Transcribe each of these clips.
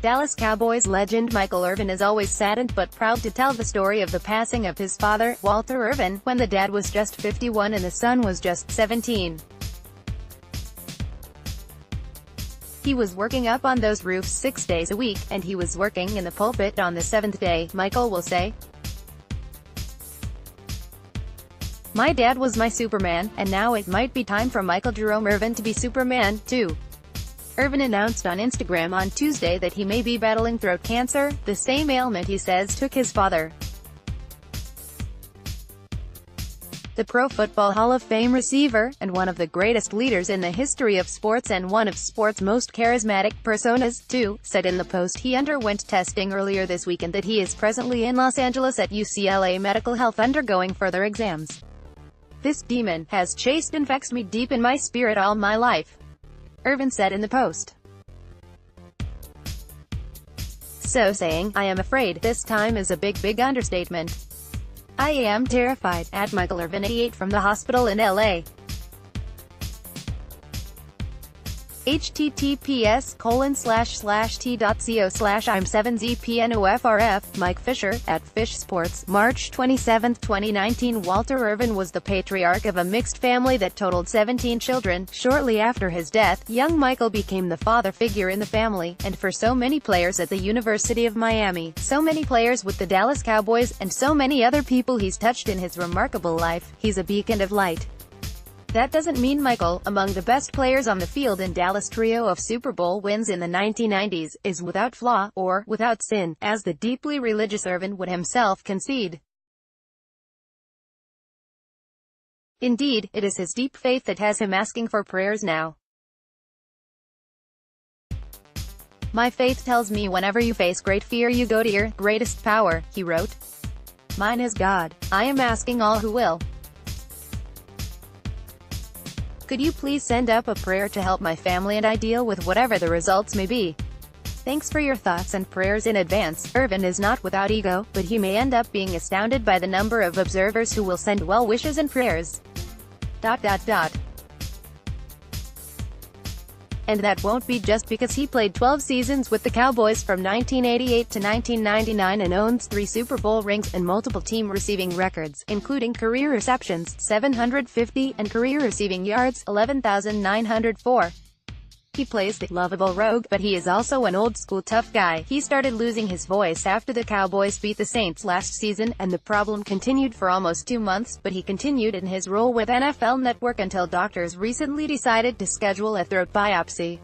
Dallas Cowboys legend Michael Irvin is always saddened but proud to tell the story of the passing of his father, Walter Irvin, when the dad was just 51 and the son was just 17. He was working up on those roofs 6 days a week, and he was working in the pulpit on the seventh day, Michael will say. "My dad was my Superman, and now it might be time for Michael Jerome Irvin to be Superman, too." Irvin announced on Instagram on Tuesday that he may be battling throat cancer, the same ailment he says took his father. The Pro Football Hall of Fame receiver, and one of the greatest leaders in the history of sports and one of sports' most charismatic personas, too, said in the post he underwent testing earlier this week and that he is presently in Los Angeles at UCLA Medical Health undergoing further exams. "This demon has chased and vexed me deep in my spirit all my life," Irvin said in the post. So saying, "I am afraid this time is a big understatement. I am terrified," at Michael Irvin 88 from the hospital in LA. https://t.co/I'm7zpnofrf, Mike Fisher, at Fish Sports, March 27, 2019. Walter Irvin was the patriarch of a mixed family that totaled 17 children. Shortly after his death, young Michael became the father figure in the family, and for so many players at the University of Miami, so many players with the Dallas Cowboys, and so many other people he's touched in his remarkable life, he's a beacon of light. That doesn't mean Michael, among the best players on the field in Dallas' trio of Super Bowl wins in the 1990s, is without flaw, or without sin, as the deeply religious Irvin would himself concede. Indeed, it is his deep faith that has him asking for prayers now. "My faith tells me whenever you face great fear you go to your greatest power," he wrote. "Mine is God. I am asking all who will. Could you please send up a prayer to help my family and I deal with whatever the results may be? Thanks for your thoughts and prayers in advance." Irvin is not without ego, but he may end up being astounded by the number of observers who will send well wishes and prayers. And that won't be just because he played 12 seasons with the Cowboys from 1988 to 1999 and owns 3 Super Bowl rings, and multiple team receiving records, including career receptions, 750, and career receiving yards, 11,904. He plays the lovable rogue, but he is also an old-school tough guy. He started losing his voice after the Cowboys beat the Saints last season, and the problem continued for almost 2 months, but he continued in his role with NFL Network until doctors recently decided to schedule a throat biopsy.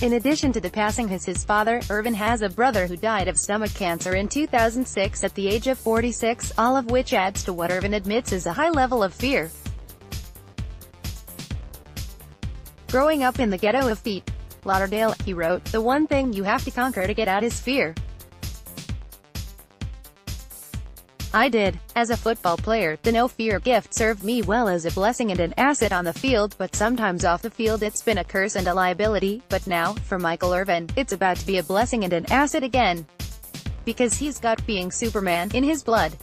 In addition to the passing of his father, Irvin has a brother who died of stomach cancer in 2006 at the age of 46, all of which adds to what Irvin admits is a high level of fear. "Growing up in the ghetto of Fort Lauderdale," he wrote, "the one thing you have to conquer to get out is fear. I did. As a football player, the no-fear gift served me well as a blessing and an asset on the field, but sometimes off the field it's been a curse and a liability. But now, for Michael Irvin, it's about to be a blessing and an asset again. Because he's got being Superman in his blood."